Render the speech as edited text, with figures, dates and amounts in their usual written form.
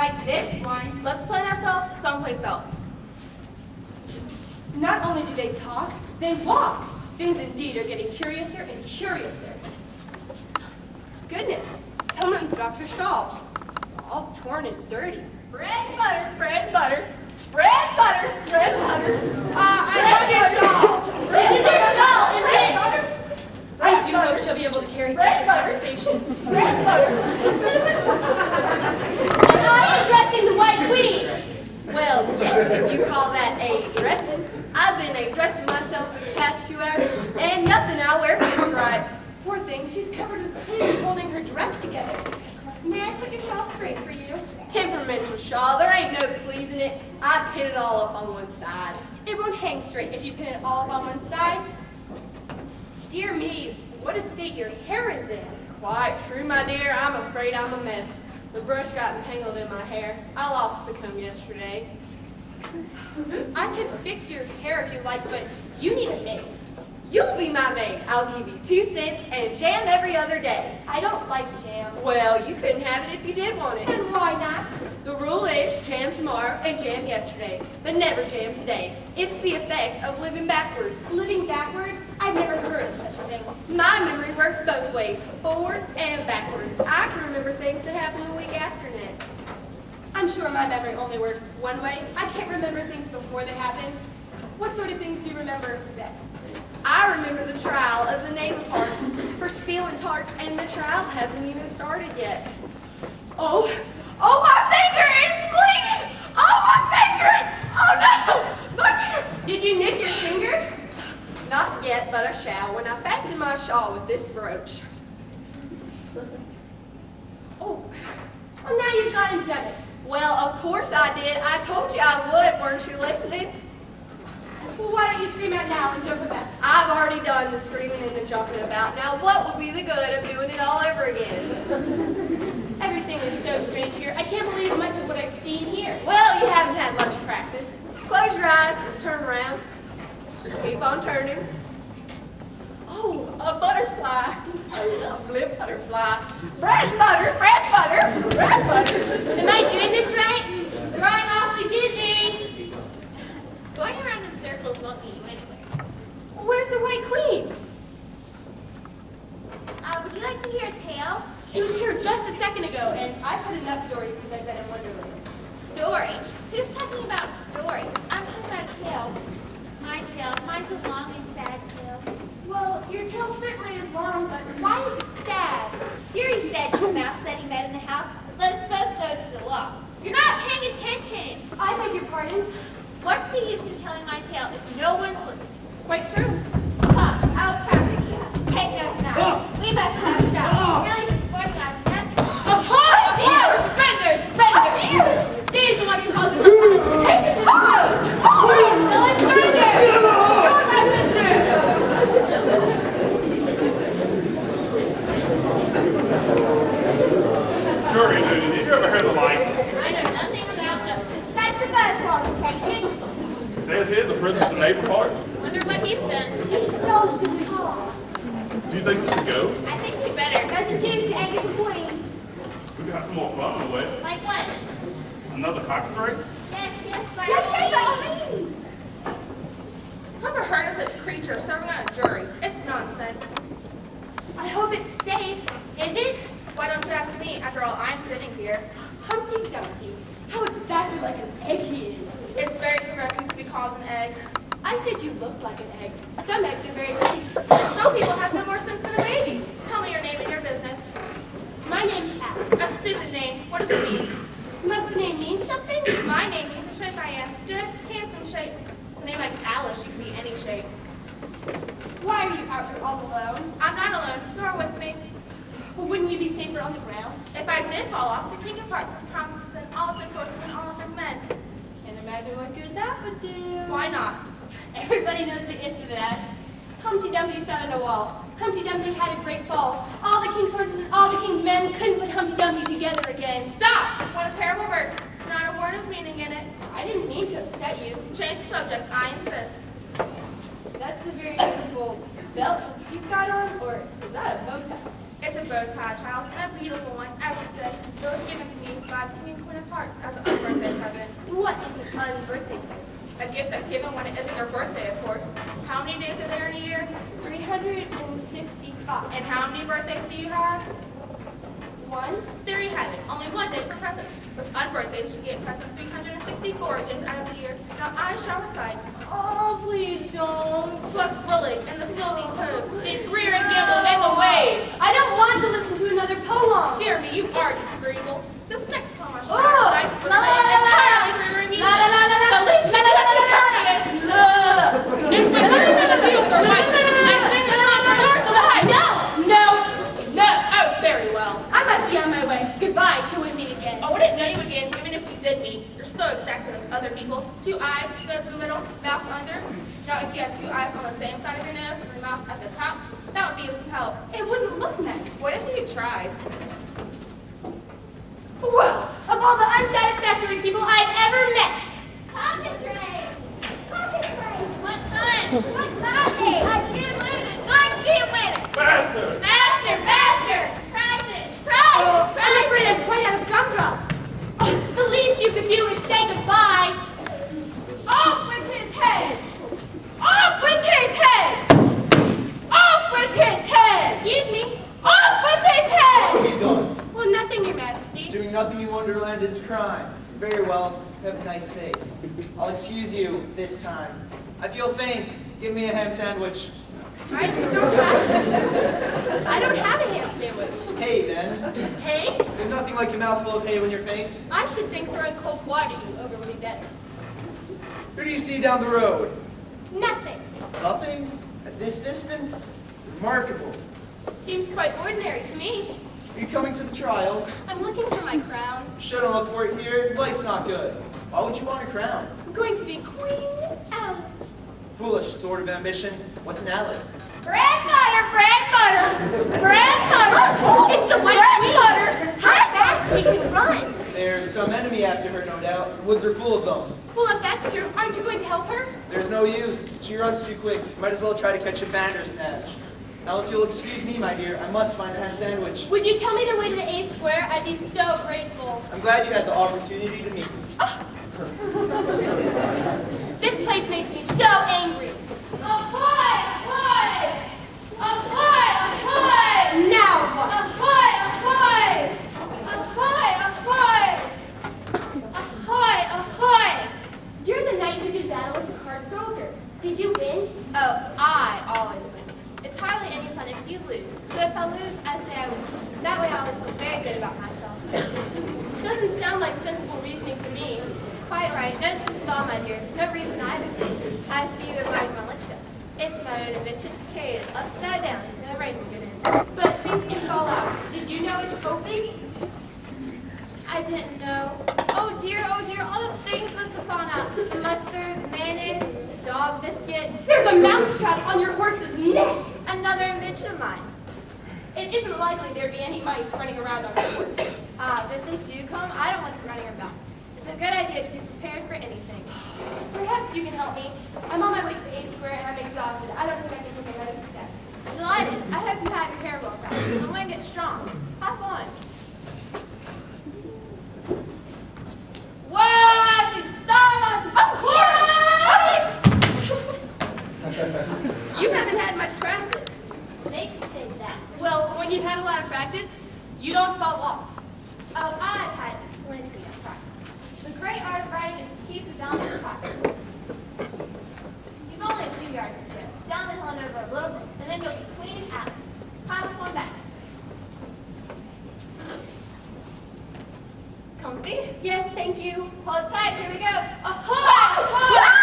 Like this one. Let's plant ourselves someplace else. Not only do they talk, they walk. Things indeed are getting curiouser and curiouser. Goodness, someone's dropped her shawl. All torn and dirty. Bread and butter, bread and butter. Bread and butter, bread and butter. I have your shawl. Is it their shawl, is it? I do hope she'll be able to carry this conversation. Bread and butter. And I am dressing the White Queen. Well, yes, if you call that a dressing. I've been dressing myself for the past 2 hours, and nothing I wear fits right. Poor thing, she's covered with pins holding her dress together. May I put your shawl straight for you? Temperamental shawl, there ain't no pleasing it. I pin it all up on one side. It won't hang straight if you pin it all up on one side. Dear me, what a state your hair is in. Quite true, my dear. I'm afraid I'm a mess. The brush got entangled in my hair. I lost the comb yesterday. I can fix your hair if you like, but you need a maid. You'll be my maid. I'll give you 2 cents and jam every other day. I don't like jam. Well, you couldn't have it if you did want it. And why not? The rule is jam tomorrow and jam yesterday, but never jam today. It's the effect of living backwards. Living backwards? I've never heard of such a thing. My memory works both ways, forward and backwards. I can remember things that happened a week after next. I'm sure my memory only works one way. I can't remember things before they happen. What sort of things do you remember best? I remember the trial of the naval parts for stealing tarts, and the trial hasn't even started yet. Oh, my finger is bleeding! Oh, my finger! Oh no, my finger! Did you nick your finger? Not yet, but I shall when I fasten my shawl with this brooch. Oh, well now you've gone and done it. Well, of course I did. I told you I would, weren't you listening? Well, why don't you scream out now and jump about? I've already done the screaming and the jumping about. Now, what would be the good of doing it all over again? Everything is so strange here. I can't believe much of what I've seen here. Well, you haven't had much practice. Close your eyes and turn around. Keep on turning. Oh, a butterfly. A lovely butterfly. Bread and butter, bread and butter, bread and butter. Am I doing this right? Growing awfully dizzy. Going around in circles won't get you anywhere. Where's the White Queen? Would you like to hear a tale? She was here just a second ago, and I've heard enough stories since I've been in Wonderland. Story? Who's talking about story? I'm talking about a tale. My tale. Mine's a long and sad tale. Well, your tale certainly is long, but why is it sad? Fury said to the mouse that he met in the house, let us both go to the law. You're not paying attention. I beg your pardon. What's the use in telling my tale if no one's listening? Quite true. How proud of you. Take note now. We must have a shot. Really this morning I've nothing. Oh dear! Surrender! Surrender! These are what you call the take it to the road! Please, Billy, surrender! You're my prisoner! Jury duty, did you ever hear the like? I know nothing about justice. That's the first qualification. Says here the prison's the neighbor parts. Wonder what he's done. He stole some cars. Do you think we should go? I think we better. Because it seems to anger the Queen. We got some more fun on the way. Like what? Another caucus race? Yes, by Yes, all yes, means. Never heard of such creatures serving on a jury. It's nonsense. I hope it's safe. Is it? Why don't you ask me? After all, I'm sitting here. Humpty Dumpty. How exactly like an egg he is. It's very provoking to be called an egg. I said you look like an egg. Some eggs are very big. Some people have no more sense than a baby. Tell me your name and your business. My name's Alice. A stupid name. What does it mean? Must the name mean something? My name means the shape I am. Good, handsome shape. A name like Alice, you can be any shape. Why are you out here all alone? I'm not alone. You're with me. Well, wouldn't you be safer on the ground? If I did fall off, the King of Hearts has promised to send all of his horses and all of his men. Can't imagine what good that would do. Why not? Everybody knows the answer to that. Humpty Dumpty sat on a wall. Humpty Dumpty had a great fall. All the king's horses and all the king's men couldn't put Humpty Dumpty together again. Stop! What a terrible verse. Not a word of meaning in it. I didn't mean to upset you. Change the subject. I insist. That's a very beautiful belt you've got on, or is that a bow tie? It's a bow tie, child, and a beautiful one, as you say. It was given to me by the King and Queen of Hearts as a birthday present. What is an unbirthday present? A gift that's given when it isn't your birthday, of course. How many days are there in a year? 365. And how many birthdays do you have? One. There you have it. Only one day for presents. With unbirthdays, you get presents 364 days out of the year. Now I shall recite. Oh, please don't. 'Twas brillig and the sylvie toves did greer and gimble in the wave. I don't want to listen to another poem. Dear me, you are disagreeable. This next poem I shall Oh, recite was la, la, written la, la, entirely for your amusement. La, la, la, la, la, The least la, la, la, la, la, courteous. In la, winter, when the fields are white, I sing the song for your delight. No. Oh, very well. I must be on my way. Goodbye till we meet again. Oh, we didn't know you again, even if we did meet. You're so exactly like other people. 2 eyes, go through the middle, mouth under. Now, if you had 2 eyes on the same side of your nose and your mouth at the top, that would be of some help. It wouldn't look nice. What if you tried? Well, of all the unsatisfactory people I've ever met. Pocket train! Pocket train! What fun! What's that? I can't win it! I can't win it! Faster! Faster, faster! Prizes! I'm afraid I'm quite out of gumdrop. Oh, the least you could do is say goodbye. Off with his head! Off with his head! Off with his head! Excuse me. Off with his What head! have you done? Well, nothing, Your Majesty. Doing nothing in Wonderland is a crime. Very well. You have a nice face. I'll excuse you this time. I feel faint. Give me a ham sandwich. I don't have a ham sandwich. Hay, then. Hey, There's nothing like a mouthful of hay when you're faint. I should think throwing cold water you over would be better. Who do you see down the road? Nothing. Nothing? At this distance? Remarkable. Seems quite ordinary to me. Are you coming to the trial? I'm looking for my crown. Shouldn't look for it here. Light's not good. Why would you want a crown? I'm going to be Queen Alice. Foolish sort of ambition. What's an Alice? Bread butter! Bread butter! Bread butter! Oh, it's the White Bread Queen. butter! How fast she can run. There's some enemy after her, no doubt. The woods are full of them. Well, if that's true, aren't you going to help her? There's no use. She runs too quick. You might as well try to catch a bandersnatch. Now, if you'll excuse me, my dear, I must find a ham sandwich. Would you tell me the way to the A Square? I'd be so grateful. I'm glad you had the opportunity to meet me. This place makes me so angry. Ahoy! Ahoy! Ahoy! Ahoy! Now what? Ahoy! Ahoy! Ahoy! Ahoy! Ahoy! Ahoy! You're the knight who did battle with the card soldier. Did you win? Oh, I always win. It's hardly any fun if you lose. So if I lose, I say I win. That way I always feel very good about myself. Doesn't sound like sensible reasoning to me. Quite right. No sense at all, my dear. No reason either. I see you admired my lunch cup. It's my own invention. Carry it upside down so no rain will get in. But things can fall out. Did you know it's hoping? I didn't know. Oh dear, all the things must have fallen out. The mustard, mayonnaise, the dog biscuits. There's a mousetrap on your horse's neck. Another invention of mine. It isn't likely there'd be any mice running around on your horse. If they do come, I don't want them running about. It's a good idea to be prepared for anything. Perhaps you can help me. I'm on my way to the A Square and I'm exhausted. I don't think I can take another step. Delighted. I hope you had your hair well practiced. I'm going to get strong. Hop on. What? You haven't had much practice. They can say that. Well, when you've had a lot of practice, you don't fall off. Oh, I've had plenty of practice. The great art of writing is the key to dominant practice. You've only a few yards to go. Down the hill and over a little bit, and then you'll be Queen Alice. Climb up on back. Comfy? Yes, thank you. Hold tight, here we go. Ahoy! Ahoy!